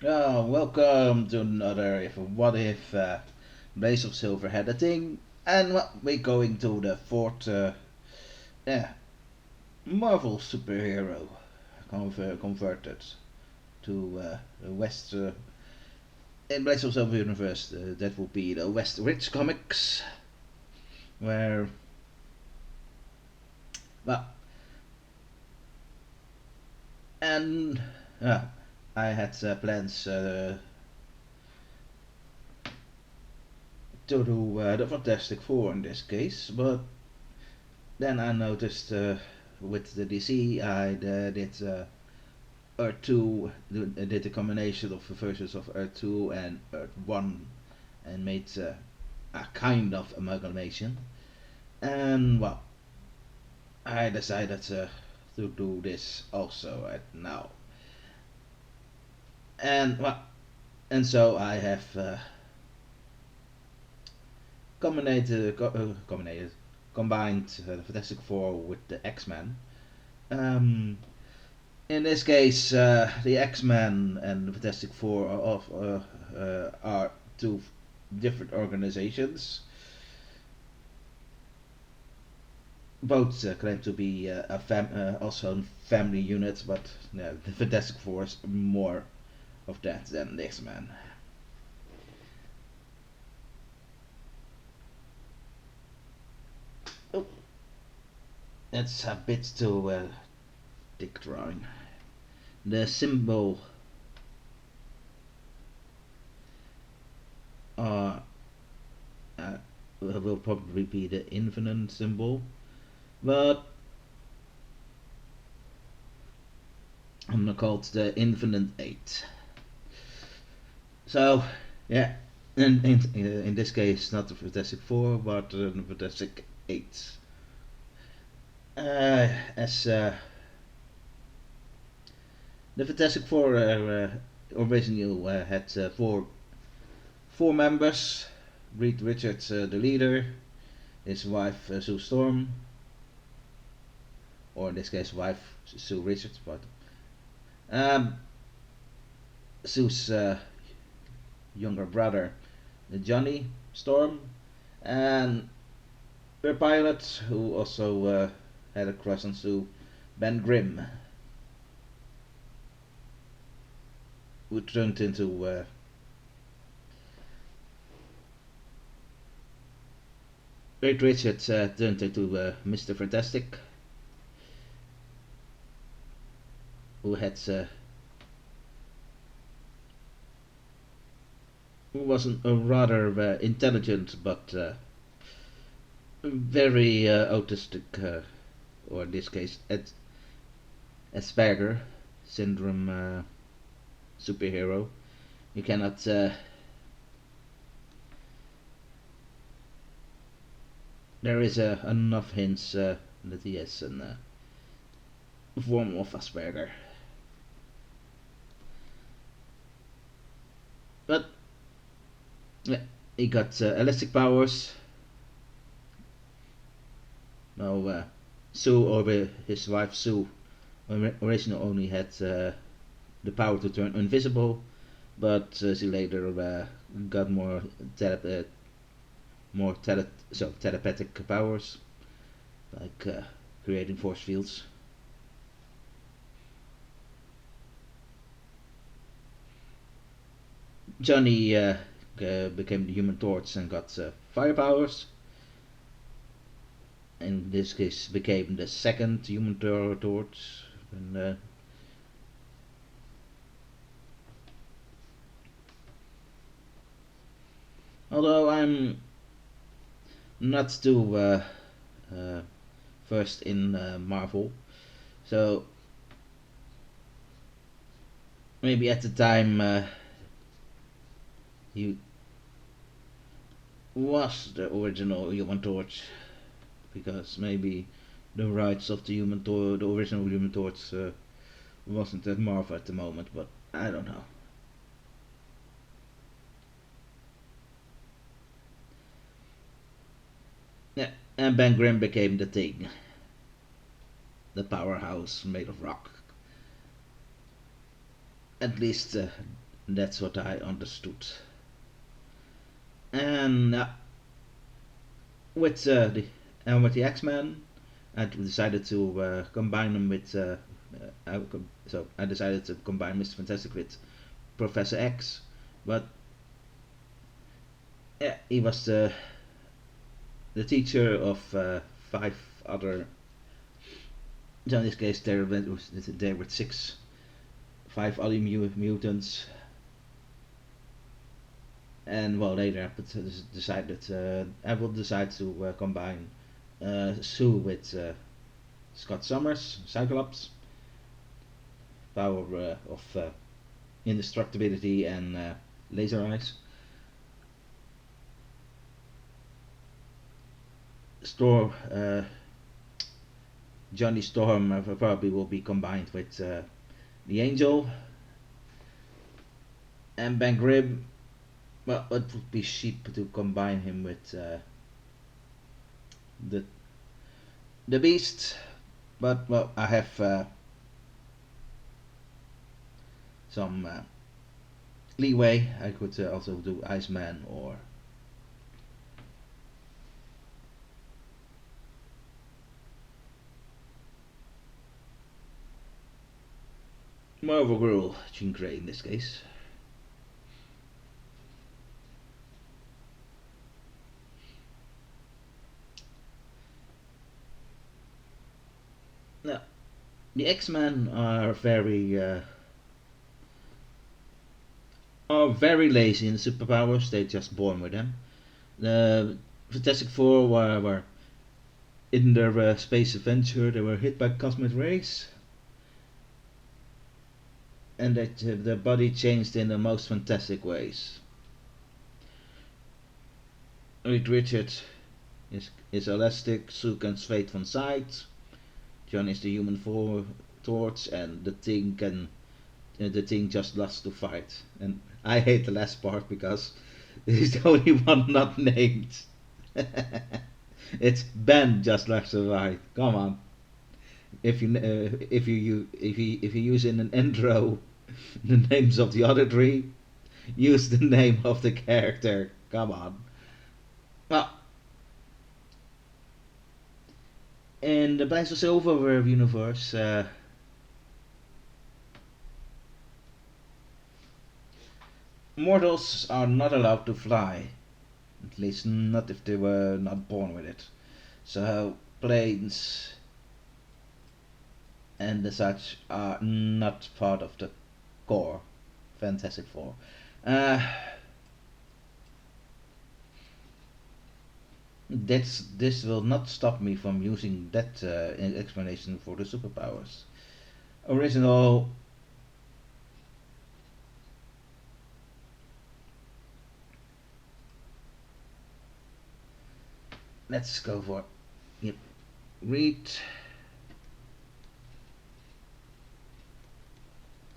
Welcome to another What If Blaze of Silver had a thing, and we're going to the fourth Marvel superhero converted to the West in Blaze of Silver universe. That would be the West Rich Comics, where well, and I had plans to do the Fantastic Four in this case, but then I noticed with the DC I did Earth 2, did a combination of the versions of Earth 2 and Earth 1 and made a kind of amalgamation. And well, I decided to do this also right now. And well, and so I have combined the Fantastic Four with the X-Men. Um, in this case, the X-Men and the Fantastic Four are two different organizations. Both claim to be also family units, but the Fantastic Four is more of that than the X-Men. Oh, it's a bit too thick drawing. The symbol uh, uh, will probably be the Invernent symbol, but I'm gonna call it the Invernent Eight. So, yeah, in this case, not the Fantastic Four, but the Fantastic Eight. As the Fantastic Four originally had four members. Reed Richards, the leader, his wife Sue Storm, or in this case, wife Sue Richards, but um, Sue's younger brother, Johnny Storm, and their pilot, who also had a crush on Sue, Ben Grimm, who turned into Reed Richards turned into Mr. Fantastic, who had who was a rather intelligent but very autistic, or in this case, Asperger syndrome superhero. You cannot. There is enough hints that he has a form of Asperger. But yeah, he got elastic powers. Now, Sue, or his wife Sue, originally only had the power to turn invisible, but she later got telepathic powers, like creating force fields. Johnny became the Human Torch and got fire powers. In this case, became the second Human Torch. And, although I'm not too versed in Marvel, so maybe at the time he was the original Human Torch, because maybe the rights of the the original Human Torch, wasn't at Marvel at the moment, but I don't know. Yeah, and Ben Grimm became the Thing, the powerhouse made of rock. At least That's what I understood. And with the X-Men, I decided to combine them with. So I decided to combine Mr. Fantastic with Professor X, but yeah, he was the teacher of 5 other. So in this case, there were 5 other mutants, and well later I decided I will decide to combine Sue with Scott Summers, Cyclops, power of indestructibility and laser eyes. Storm, Johnny Storm probably will be combined with the Angel, and Ben Grimm. Well, it would be cheap to combine him with the Beast, but well, I have some leeway. I could also do Iceman or Marvel Girl, Jean Grey in this case. Now, the X-Men are very lazy in superpowers. They're just born with them. The Fantastic Four were in their space adventure. They were hit by cosmic rays, and that their body changed in the most fantastic ways. Reed Richards is elastic, Sue can straight from sight. John is the human torch, and the thing just loves to fight. And I hate the last part because he's the only one not named. It's Ben just loves to fight. Come on. If you use in an intro the names of the other three, use the name of the character. Come on. Well, in the Black Silver universe, mortals are not allowed to fly. At least not if they were not born with it. So planes and such are not part of the core Fantastic Four. Uh, this will not stop me from using that explanation for the superpowers. Original. Let's go for yep. Reed,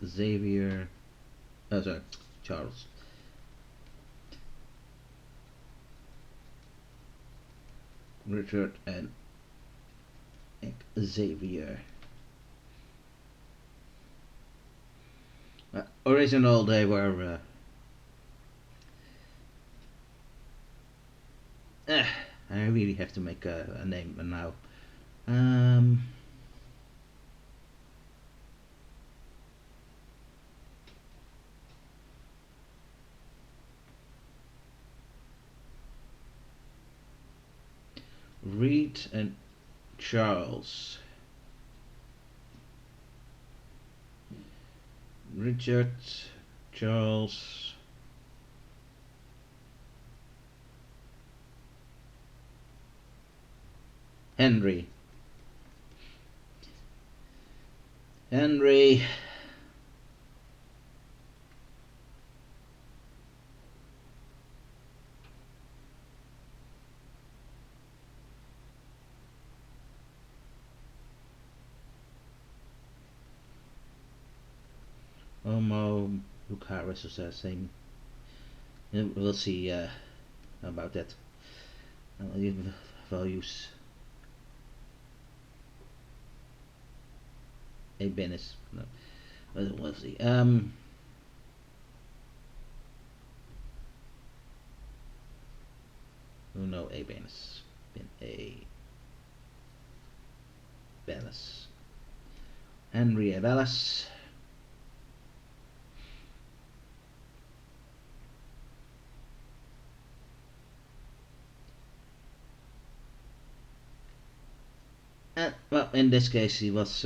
Xavier. Oh, sorry, Charles. Richard and Xavier. Original, they were. I really have to make a name now. Reed and Charles. Richard, Charles. Henry. Henry. Luke Harris is the same. We'll see about that. Values. A Bennis. No. We'll see. no, Abenus. Been a Bellis. Henry A. Bellis. And, well, in this case, he was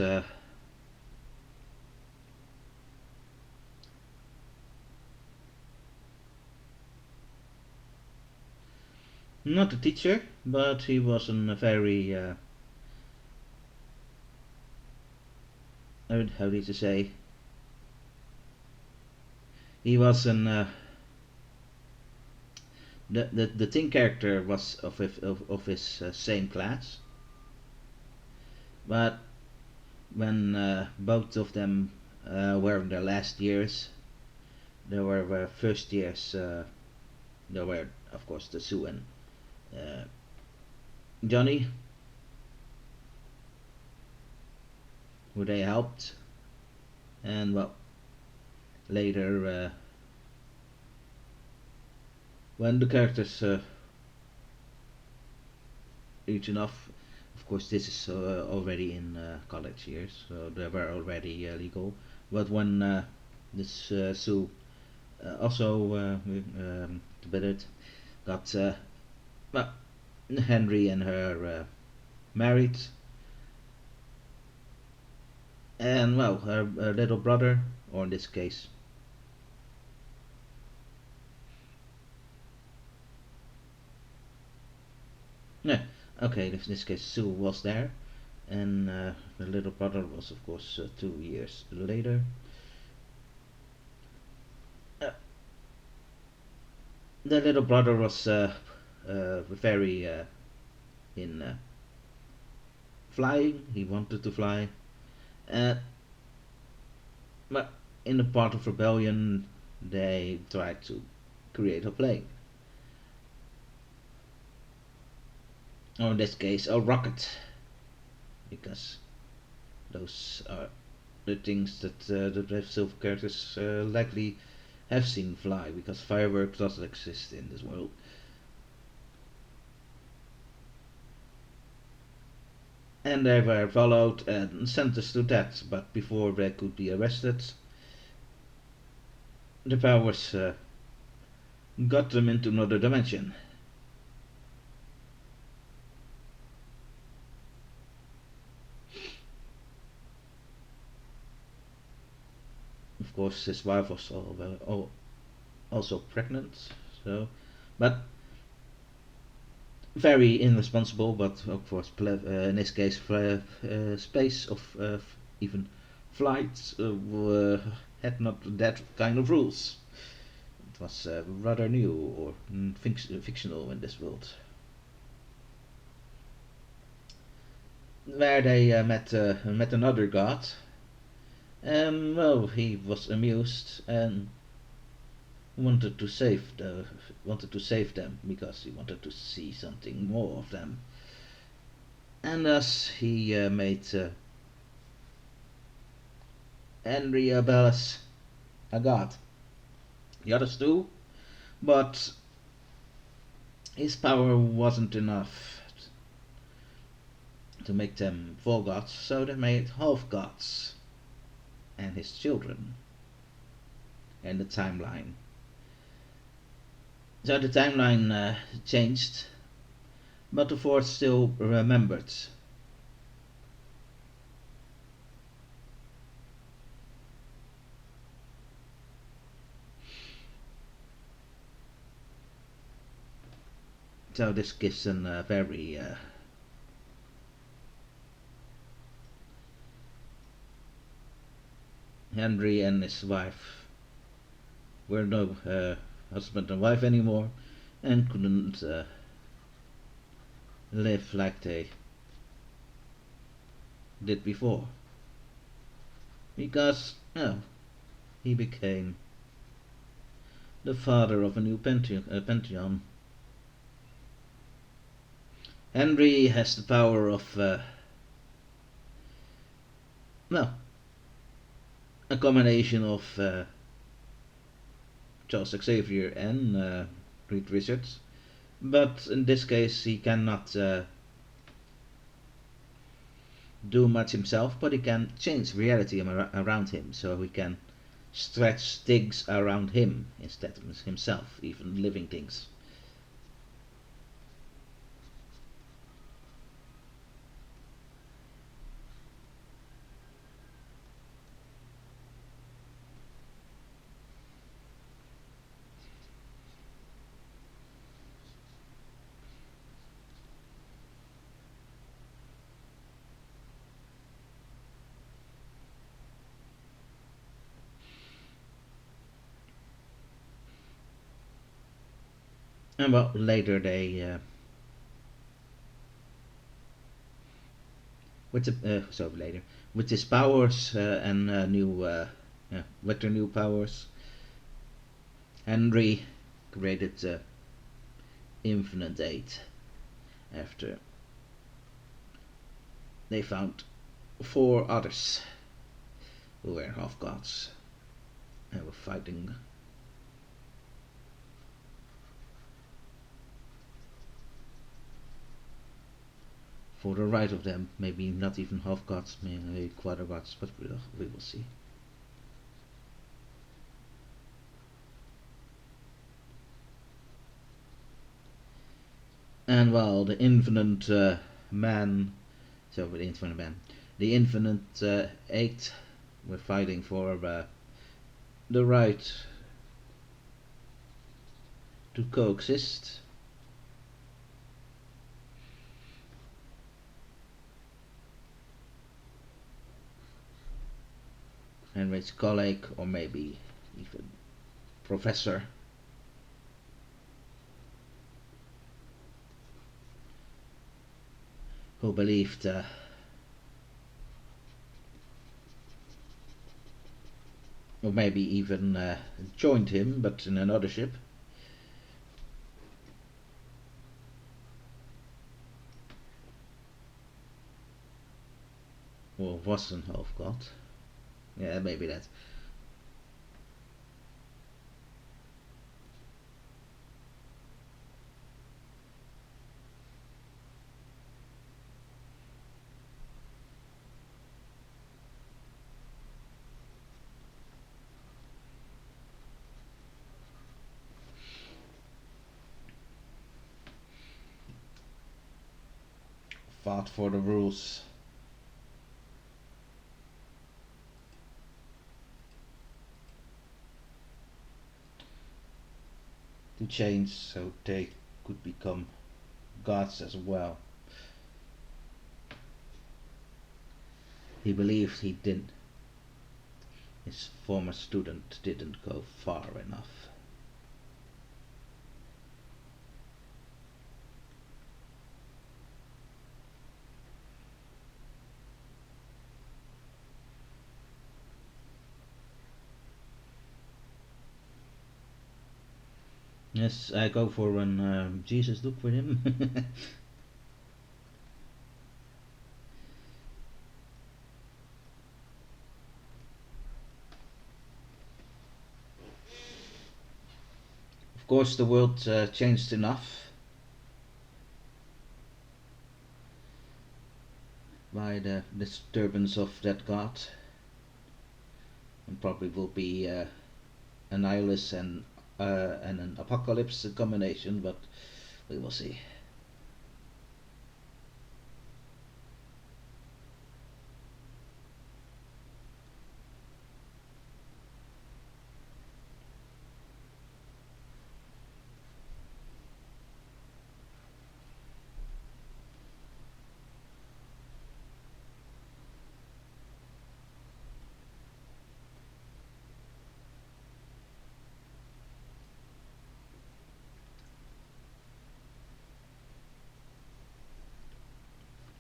not a teacher, but he was a very how did you say? He was an the teen character was of his same class, but when both of them were in their last years, there were first years. There were, of course, the Sue and Johnny, who they helped, and well, later when the characters reach enough, of course, this is already in college years, so they were already legal. But when this Sue also debated, got well, Henry and her married, and well, her little brother, or in this case, yeah, okay, in this case, Sue was there, and the little brother was, of course, 2 years later. Uh, the little brother was very in flying. He wanted to fly, uh, but in the part of rebellion, they tried to create a plane, or in this case, a rocket, because those are the things that the Brave Silver characters likely have seen fly, because fireworks doesn't exist in this world. And they were followed and sentenced to death, but before they could be arrested, the powers got them into another dimension. Of course, his wife was also pregnant, so, but very irresponsible. But of course, in this case, space of even flights had not that kind of rules. It was rather new or fictional in this world. Where they met another god. Well, he was amused and wanted to save them because he wanted to see something more of them, and thus he made Henry Bellis a god. The others too, but his power wasn't enough to make them full gods, so they made half gods and his children and the timeline. So the timeline changed, but the Force still remembered. So this gives a very Henry and his wife were no husband and wife anymore, and couldn't live like they did before, because he became the father of a new pantheon. Henry has the power of well, a combination of Charles Xavier and Reed Richards, But in this case, he cannot do much himself, but he can change reality around him, so he can stretch things around him instead of himself, even living things. And well, later they with the later with his powers and new yeah, with their new powers, Henry created Invernent Eight after they found four others who were half gods and were fighting for the right of them. Maybe not even half gods, maybe quarter gods, but we will see. And while the Infinite Man, the Infinite Eight were fighting for the right to coexist. Henry's colleague, or maybe even Professor, who believed or maybe even joined him, but in another ship. Or was an half god. Yeah, maybe that. Fought for the rules. To change so they could become gods as well. He believed he did. His former student didn't go far enough. Yes, I go for when Jesus looked for him. Of course, the world changed enough by the disturbance of that god, and probably will be an nihilist and an apocalypse combination, but we will see.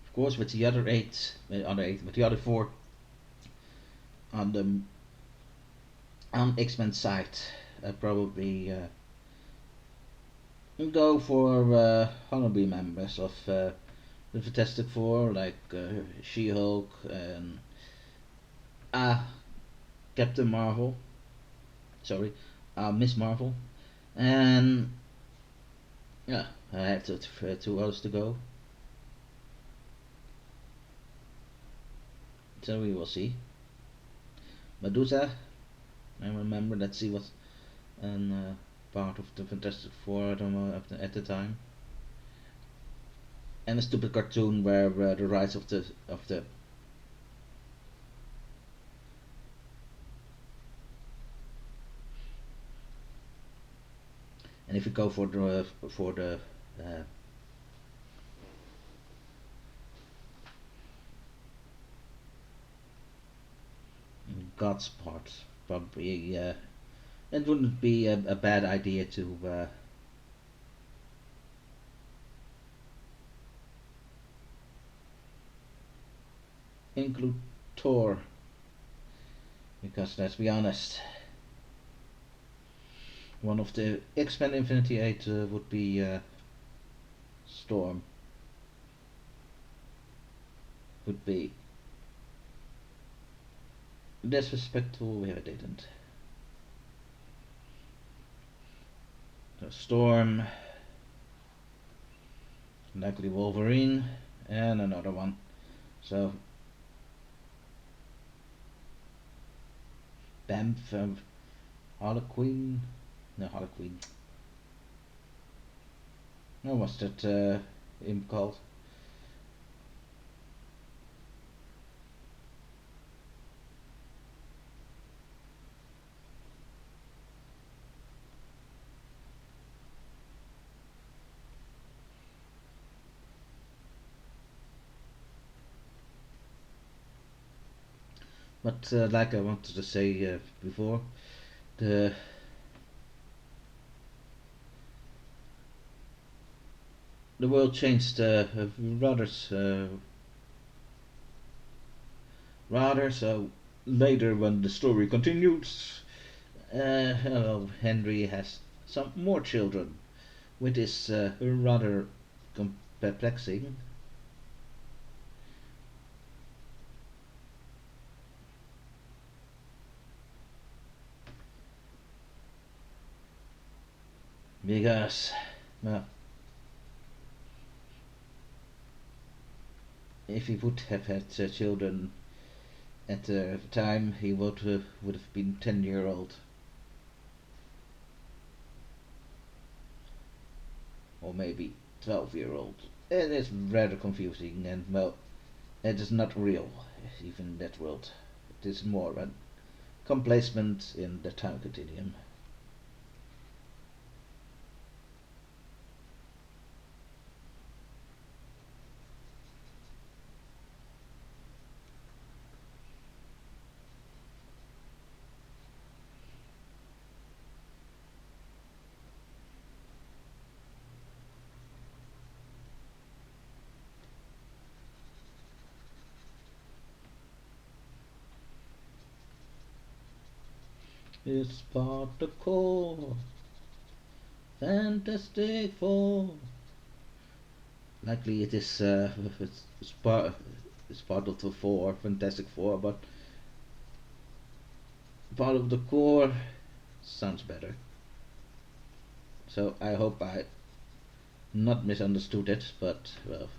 Of course, with the other with the other four on the X-Men side, probably go for honorary members of the Fantastic Four, like She-Hulk and uh, Captain Marvel. Sorry, Miss Marvel, and yeah, I have two hours to go. So we will see. Medusa, I remember, let's see what and part of the Fantastic Four at the time. And a stupid cartoon where the rights of the and if you go for the God's part, probably it wouldn't be a bad idea to include Thor, because let's be honest, one of the X-Men Infinity Eight would be Storm. Would be disrespectful if I didn't. So Storm, likely Wolverine, and another one. So Bamf, Harlequin, no Harlequin. No, what's that imp called? But like I wanted to say before, the the world changed rather so later when the story continues. Well, Henry has some more children, which is rather perplexing. Because, well, if he would have had children at the time, he would have been 10-year old, or maybe 12-year old. It is rather confusing, and well, it is not real, even in that world. It is more a complacement in the time continuum. It's particle, fantastic four. Likely it is it's part of the four, Fantastic Four, but part of the core sounds better. So I hope I not misunderstood it, but well.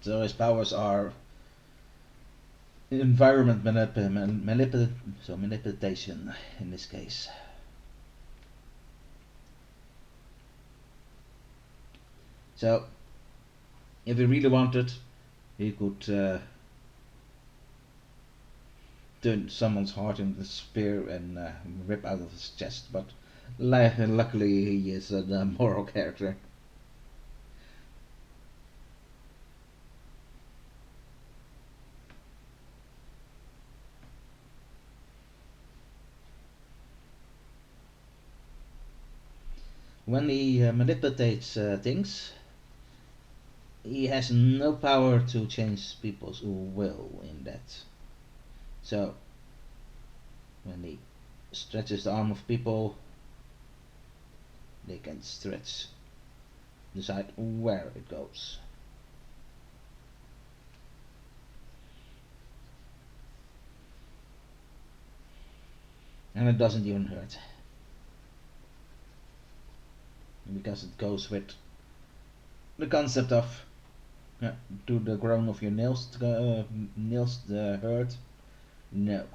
So his powers are environment manipulation in this case. So if he really wanted, he could turn someone's heart into a spear and rip out of his chest. But luckily, he is a moral character. When he manipulates things, he has no power to change people's will in that. So when he stretches the arm of people, they can decide where it goes. And it doesn't even hurt, because it goes with the concept of, do the growing of your nails hurt? No.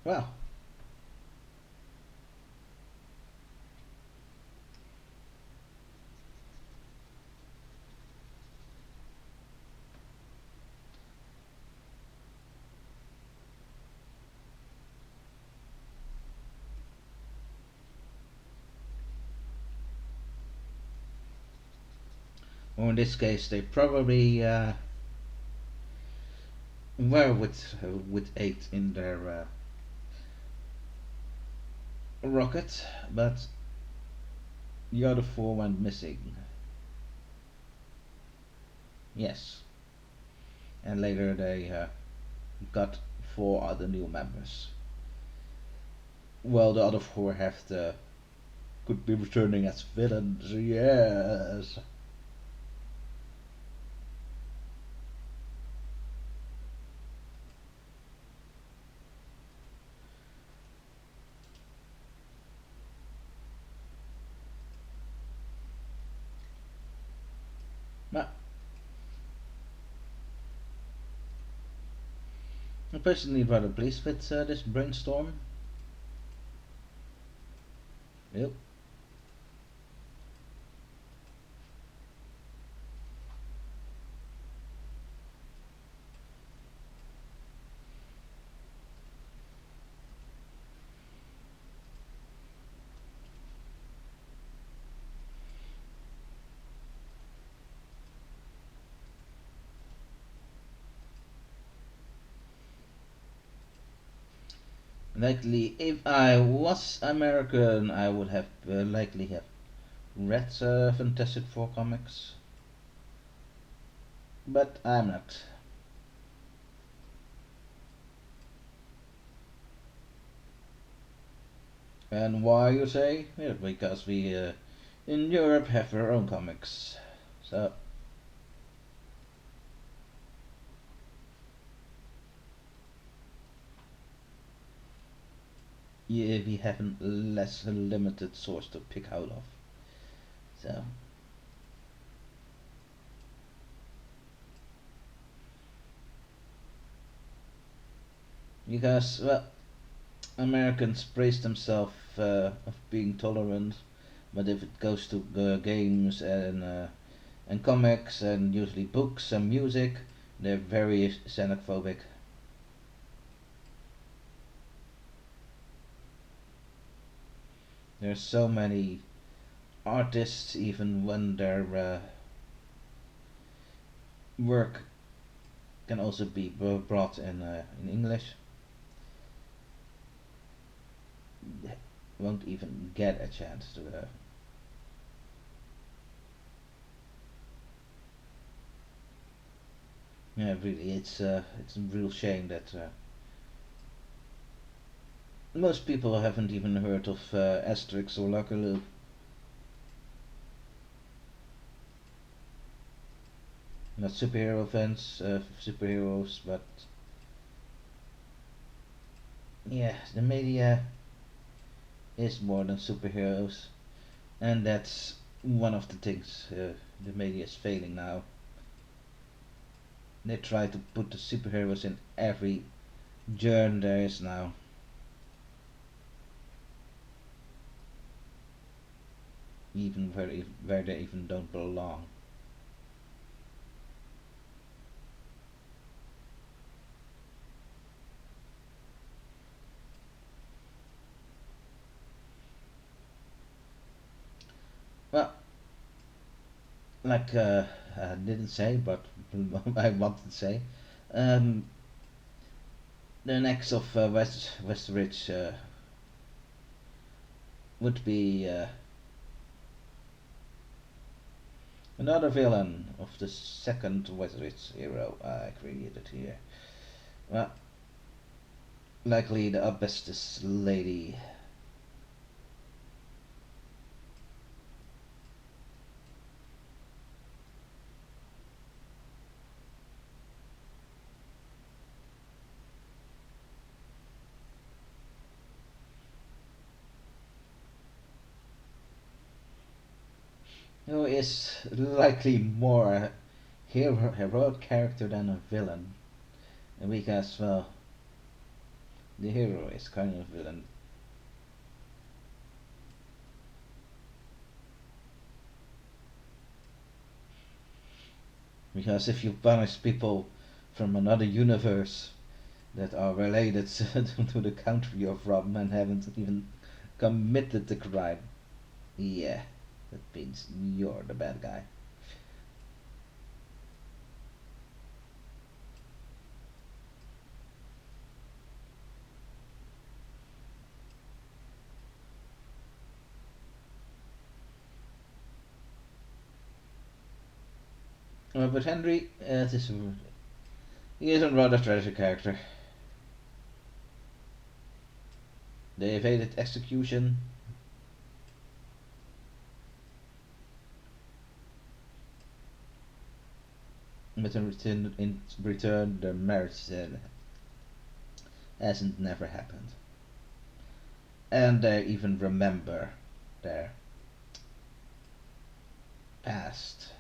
Well, or in this case, they probably were with 8 in their rocket, but the other 4 went missing. Yes, and later they got 4 other new members. Well, the other 4 could be returning as villains. Yes. But I'm personally rather pleased with this brainstorm. Yep. Likely, if I was American, I would have likely have read Fantastic Four comics, but I'm not. And why, you say? Yeah, because we in Europe have our own comics. So yeah, we have a less limited source to pick out of. So because, well, Americans praise themselves of being tolerant, but if it goes to games and comics and usually books and music, they're very xenophobic. There's so many artists, even when their work can also be brought in English, won't even get a chance to. Yeah, really, it's a real shame that most people haven't even heard of Asterix or Lucky Luke. Not superhero fans, superheroes, but yeah, the media is more than superheroes, and that's one of the things the media is failing now. They try to put the superheroes in every genre there is now. Even where they even don't belong. Well, like I didn't say, but I wanted to say, um, the next of Westridge would be Another villain of the second Wizards hero I created here. Well, likely the Asbestos Lady. Who is likely more a heroic character than a villain. Because, well, the hero is kind of villain. Because if you punish people from another universe that are related to the country of Rob and haven't even committed the crime, yeah, that means you're the bad guy. But Henry, he is a rather tragic character. They evaded execution, but in return their marriage hasn't never happened. And they even remember their past.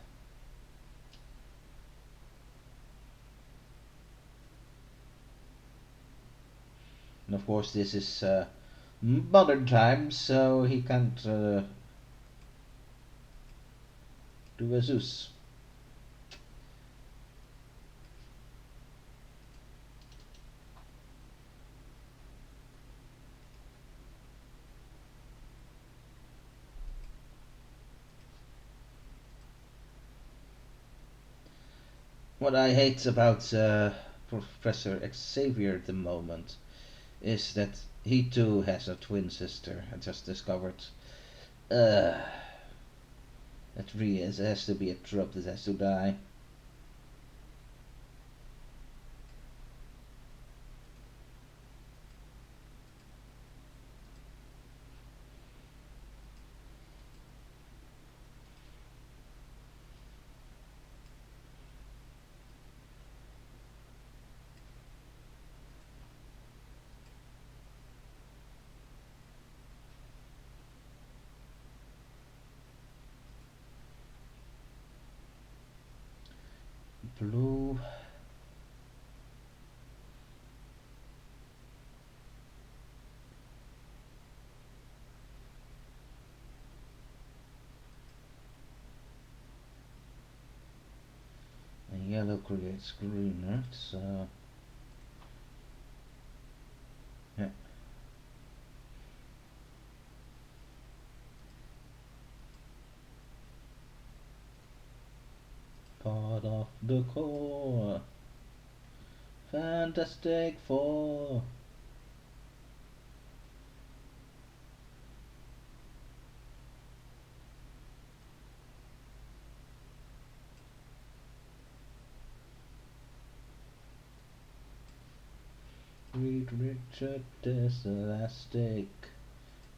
And of course, this is modern times, so he can't do a Zeus. What I hate about Professor Xavier at the moment is that he too has a twin sister. I just discovered. Uh, that really has to be a trope that has to die. Blue. And yellow creates green, right? So yeah. Part of the core. Fantastic Four. Read Richard is elastic.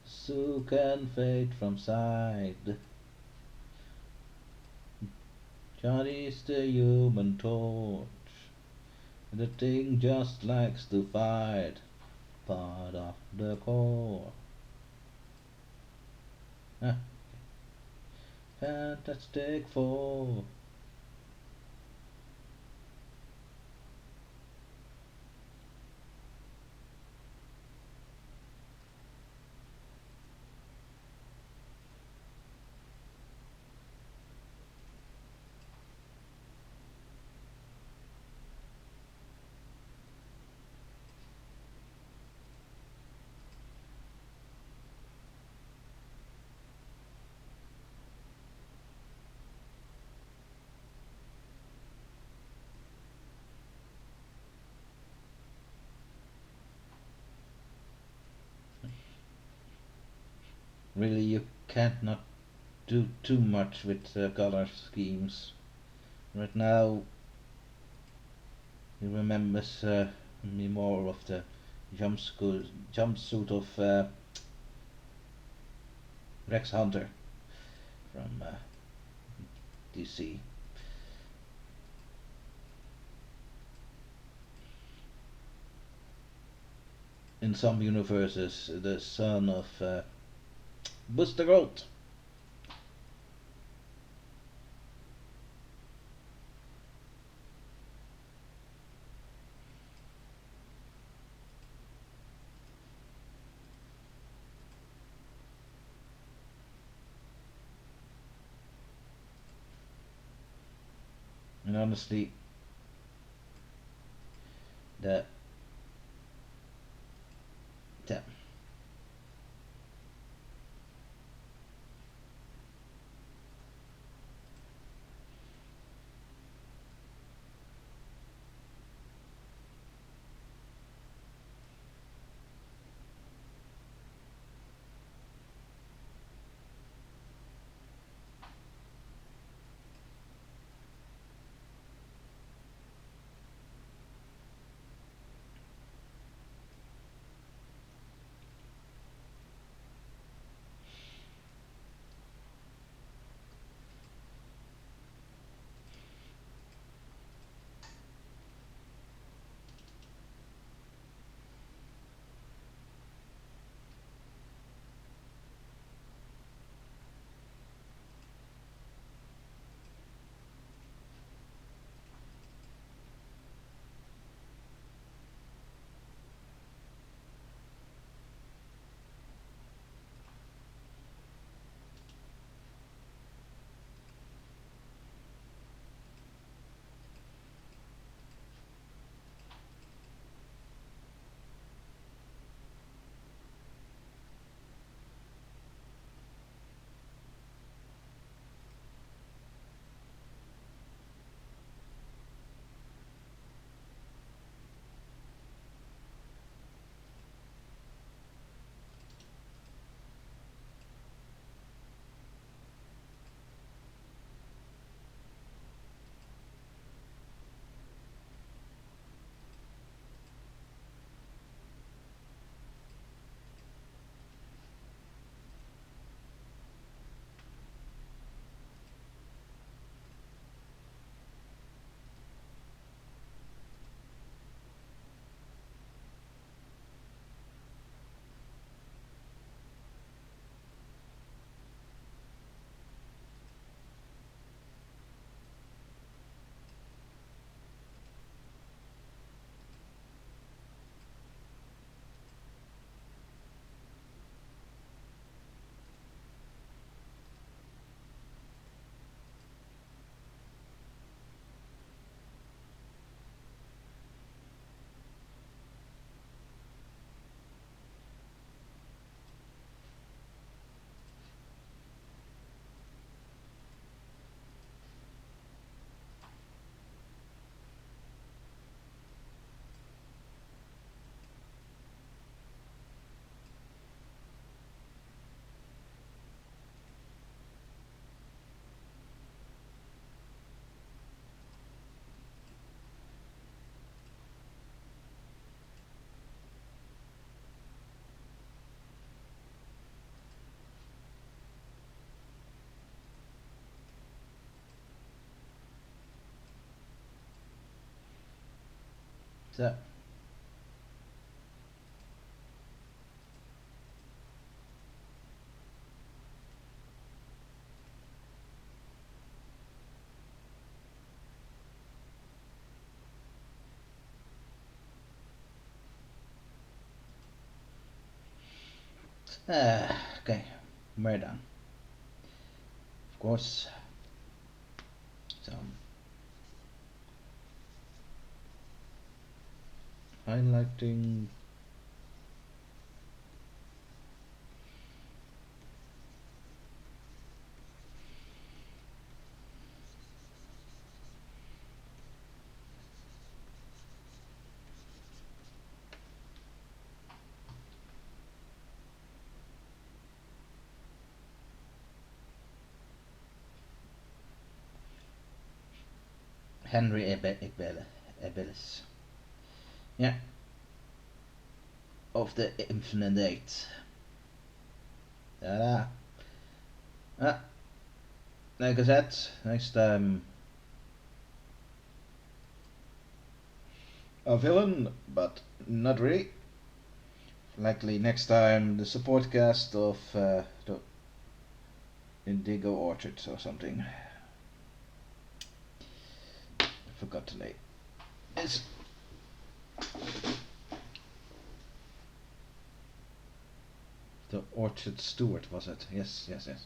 Sue can fade from sight. Johnny's the human torch. The thing just likes to fight. Part of the core. Ah, Fantastic Four. Really, you can't not do too much with color schemes. Right now, he remembers me more of the jumpsuit of Rex Hunter from DC. In some universes, the son of Buster Gold. And honestly, the the so okay, we're done. Of course, some highlighting. Henry Ebelis. Yeah, of the Invernent Eight. Ta-da. Ah, like I said, next time a villain, but not really. Likely next time the support cast of the Indigo Orchard or something. I forgot the name. It's the Orchard Steward, was it? Yes, yes, yes.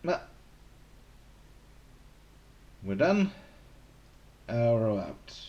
Well, we're done. Arrow out.